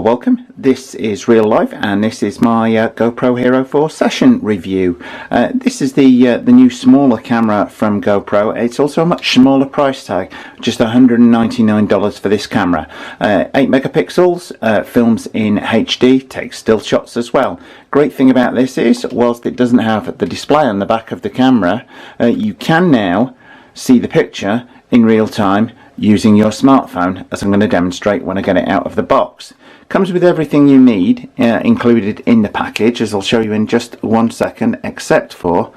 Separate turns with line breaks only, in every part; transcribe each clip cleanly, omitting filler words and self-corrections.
Well, welcome. This is real life, and this is my GoPro Hero 4 session review. This is the new smaller camera from GoPro. It's also a much smaller price tag, just $199 for this camera. 8 megapixels, films in HD, takes still shots as well. Great thing about this is, whilst it doesn't have the display on the back of the camera, you can now see the picture in real time using your smartphone, as I'm going to demonstrate when I get it out of the box. Comes with everything you need included in the package, as I'll show you in just 1 second, except for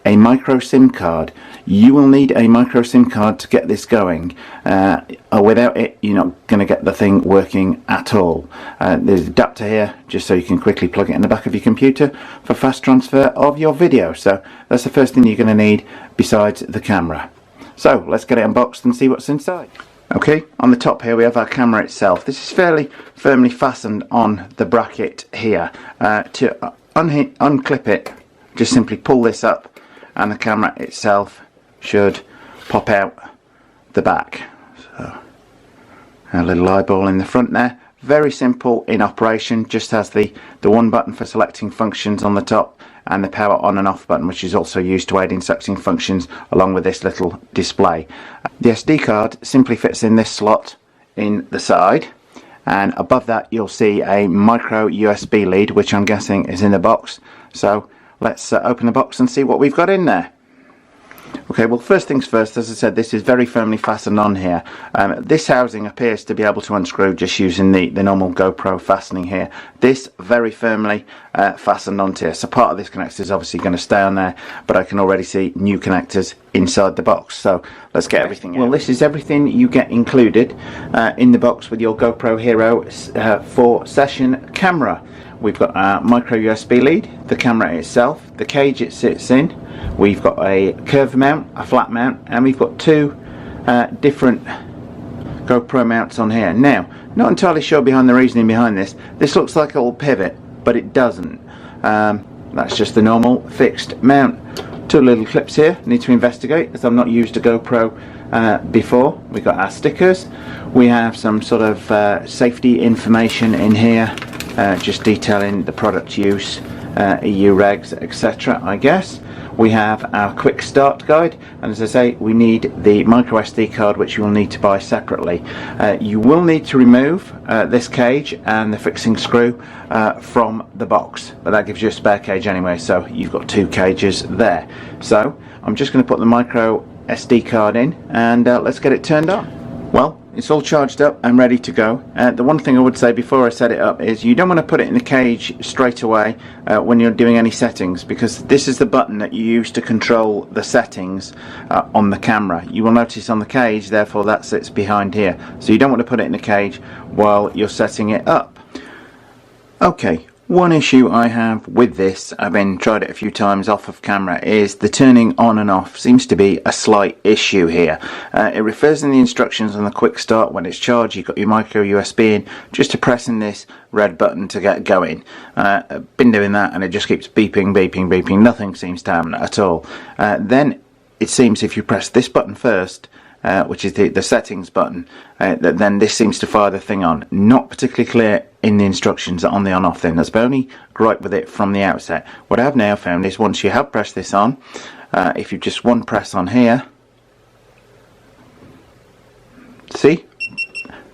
a micro SIM card. You will need a micro SIM card to get this going. Without it, you're not going to get the thing working at all. There's an adapter here just so you can quickly plug it in the back of your computer for fast transfer of your video. So that's the first thing you're going to need besides the camera. So let's get it unboxed and see what's inside. Okay, on the top here we have our camera itself. This is fairly firmly fastened on the bracket here. To unclip it, just simply pull this up and the camera itself should pop out the back. So, a little eyeball in the front there. Very simple in operation, just has the one button for selecting functions on the top and the power on and off button, which is also used to aid in selecting functions, along with this little display. The SD card simply fits in this slot in the side, and above that you'll see a micro USB lead, which I'm guessing is in the box. So let's open the box and see what we've got in there. Okay, well, first things first, as I said, this is very firmly fastened on here. This housing appears to be able to unscrew just using the normal GoPro fastening here. This very firmly fastened onto here. So part of this connector is obviously going to stay on there, but I can already see new connectors inside the box. So let's get everything out. Well, this is everything you get included in the box with your GoPro Hero 4 session camera. We've got a micro USB lead, the camera itself, the cage it sits in. We've got a curved mount, a flat mount, and we've got two different GoPro mounts on here. Now, not entirely sure behind the reasoning behind this. This looks like a little pivot, but it doesn't. That's just the normal fixed mount. Two little clips here, need to investigate, as I've not used a GoPro before. We've got our stickers. We have some sort of safety information in here, just detailing the product use, EU regs, etc. I guess. We have our quick start guide, and as I say, we need the micro SD card, which you will need to buy separately. You will need to remove this cage and the fixing screw from the box, but that gives you a spare cage anyway, so you've got two cages there. So I'm just going to put the micro SD card in, and let's get it turned on. Well, it's all charged up and ready to go. The one thing I would say before I set it up is you don't want to put it in the cage straight away when you're doing any settings, because this is the button that you use to control the settings on the camera. You will notice on the cage, therefore, that sits behind here. So you don't want to put it in the cage while you're setting it up. Okay. One issue I have with this, I've tried it a few times off of camera, is the turning on and off seems to be a slight issue here. It refers in the instructions on the quick start, when it's charged you've got your micro USB in, just to pressing this red button to get going. I've been doing that and it just keeps beeping, beeping, beeping, nothing seems to happen at all. Then it seems if you press this button first, which is the settings button, then this seems to fire the thing on. Not particularly clear in the instructions on the on-off thing. That's my only gripe with it from the outset. What I have now found is once you have pressed this on, if you just one press on here, see?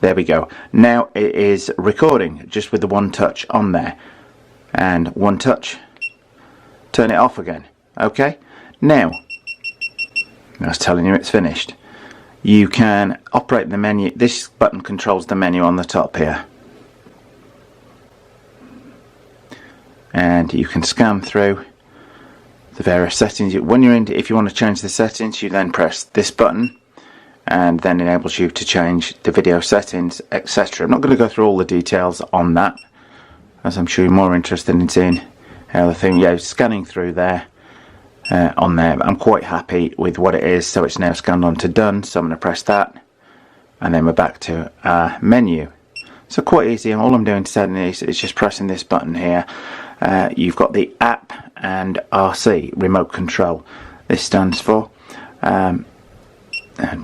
There we go. Now it is recording just with the one touch on there. And one touch, turn it off again. Okay? Now, I was telling you it's finished. You can operate the menu. This button controls the menu on the top here, and you can scan through the various settings. When you're in, if you want to change the settings, you then press this button, and then enables you to change the video settings, etc. I'm not going to go through all the details on that, as I'm sure you're more interested in seeing how the thing, scanning through there. On there, but I'm quite happy with what it is. So it's now scanned on to done, so I'm going to press that, and then we're back to our menu. So quite easy, and all I'm doing to set this is just pressing this button here. You've got the app and RC, remote control. This stands for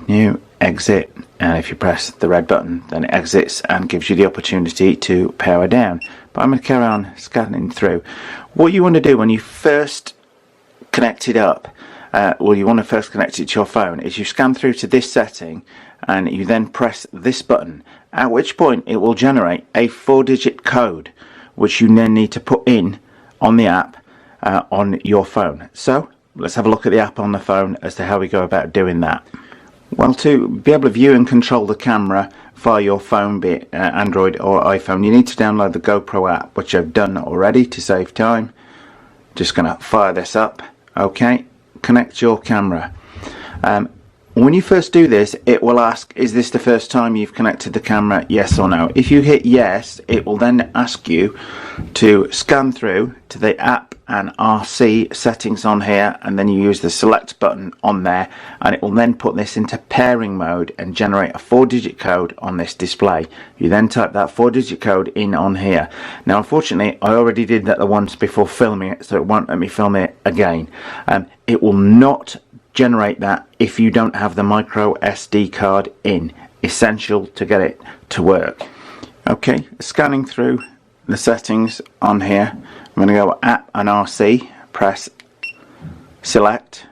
new, exit, and if you press the red button then it exits and gives you the opportunity to power down. But I'm going to carry on scanning through. What you want to do when you first connect it up, you want to first connect it to your phone, is you scan through to this setting and you then press this button, at which point it will generate a 4-digit code which you then need to put in on the app on your phone. So let's have a look at the app on the phone as to how we go about doing that. Well, to be able to view and control the camera via your phone, be it Android or iPhone, you need to download the GoPro app, which I've done already to save time. Just going to fire this up. Okay, connect your camera. When you first do this, it will ask, is this the first time you've connected the camera, yes or no? If you hit yes, it will then ask you to scan through to the app and RC settings on here, and then you use the select button on there, and it will then put this into pairing mode and generate a 4-digit code on this display. You then type that 4-digit code in on here. Now unfortunately I already did that once before filming it, so it won't let me film it again. It will not generate that if you don't have the micro SD card in. Essential to get it to work. Okay, scanning through the settings on here. I'm going to go app and RC, press select.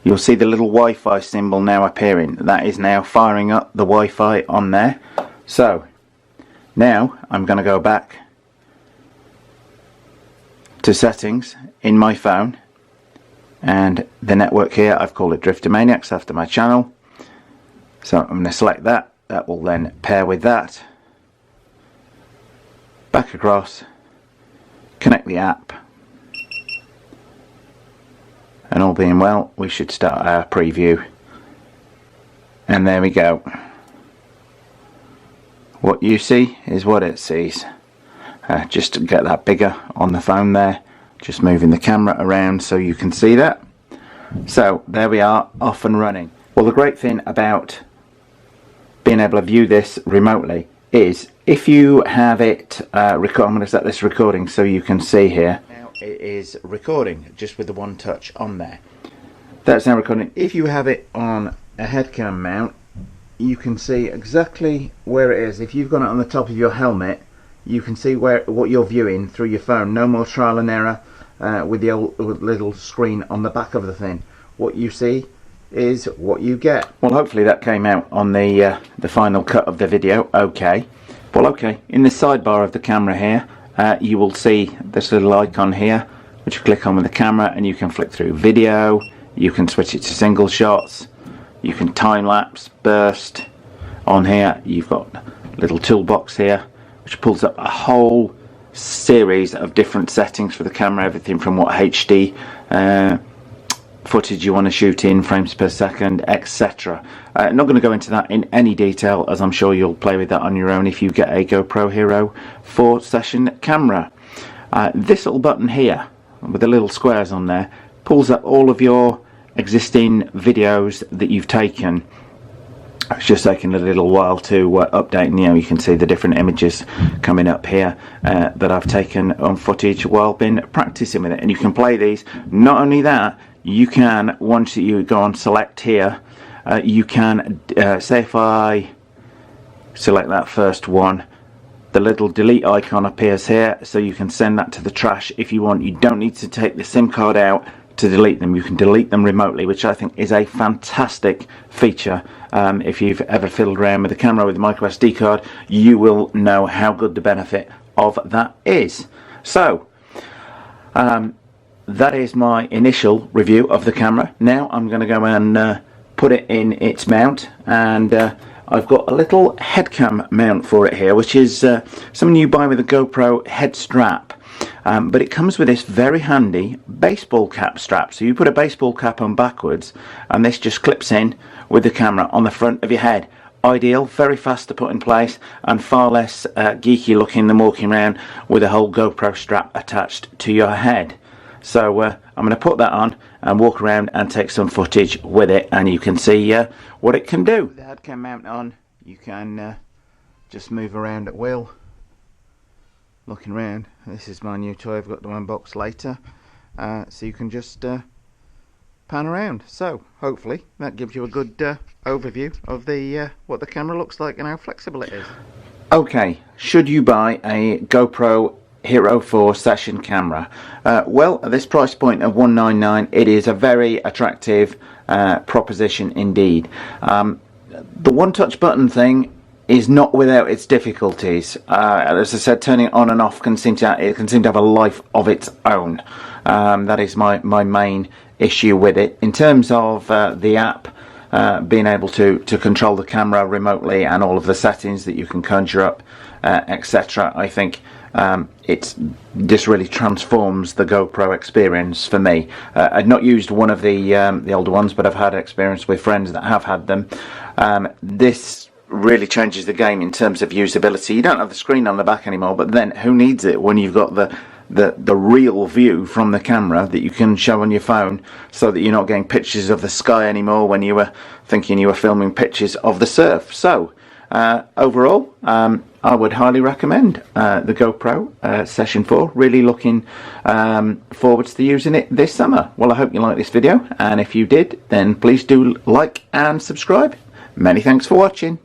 You'll see the little Wi-Fi symbol now appearing. That is now firing up the Wi-Fi on there. So now I'm going to go back to settings in my phone, and the network here, I've called it Drifter Maniacs after my channel. So I'm going to select that. That will then pair with that. Back across, connect the app, and all being well, we should start our preview. And there we go. What you see is what it sees. Just to get that bigger on the phone there, just moving the camera around so you can see that. So there we are, off and running. Well, the great thing about being able to view this remotely is if you have it I'm going to set this recording so you can see here. Now it is recording just with the one touch on there. That's now recording. If you have it on a headcam mount, you can see exactly where it is. If you've got it on the top of your helmet, you can see what you're viewing through your phone. No more trial and error with the old little screen on the back of the thing. What you see is what you get. Well, hopefully that came out on the final cut of the video. Okay. Well, okay. In the sidebar of the camera here, you will see this little icon here, which you click on with the camera, and you can flick through video. You can switch it to single shots. You can time lapse, burst. On here, you've got a little toolbox here, which pulls up a whole series of different settings for the camera, everything from what HD footage you want to shoot in, frames per second, etc. Not going to go into that in any detail, as I'm sure you'll play with that on your own if you get a GoPro Hero 4 session camera. This little button here with the little squares on there pulls up all of your existing videos that you've taken. It's just taking a little while to update, and you can see the different images coming up here that I've taken on footage while been practicing with it, and you can play these. Not only that, you can, once you go on select here, you can say if I select that first one, the little delete icon appears here, so you can send that to the trash if you want. You don't need to take the SIM card out to delete them. You can delete them remotely, which I think is a fantastic feature. If you've ever fiddled around with a camera with a micro SD card, you will know how good the benefit of that is. So that is my initial review of the camera. Now I'm going to go and put it in its mount, and I've got a little headcam mount for it here, which is something you buy with a GoPro head strap. But it comes with this very handy baseball cap strap. So you put a baseball cap on backwards, and this just clips in with the camera on the front of your head. Ideal, very fast to put in place, and far less geeky looking than walking around with a whole GoPro strap attached to your head. So I'm going to put that on and walk around and take some footage with it, and you can see what it can do. With the headcam mount on, you can just move around at will. Looking around, this is my new toy I've got to unbox later, so you can just pan around. So hopefully that gives you a good overview of the what the camera looks like and how flexible it is. Okay, should you buy a GoPro Hero 4 session camera? Well, at this price point of $199, it is a very attractive proposition indeed. The one-touch button thing is not without its difficulties. As I said, turning it on and off can seem to have a life of its own. That is my main issue with it. In terms of the app, being able to control the camera remotely and all of the settings that you can conjure up, etc., I think it just really transforms the GoPro experience for me. I've not used one of the older ones, but I've had experience with friends that have had them. This really changes the game in terms of usability. You don't have the screen on the back anymore, but then who needs it when you've got the real view from the camera that you can show on your phone, so that you're not getting pictures of the sky anymore when you were thinking you were filming pictures of the surf. So overall, I would highly recommend the GoPro Session 4. Really looking forwards to using it this summer. Well, I hope you liked this video, and if you did, then please do like and subscribe. Many thanks for watching.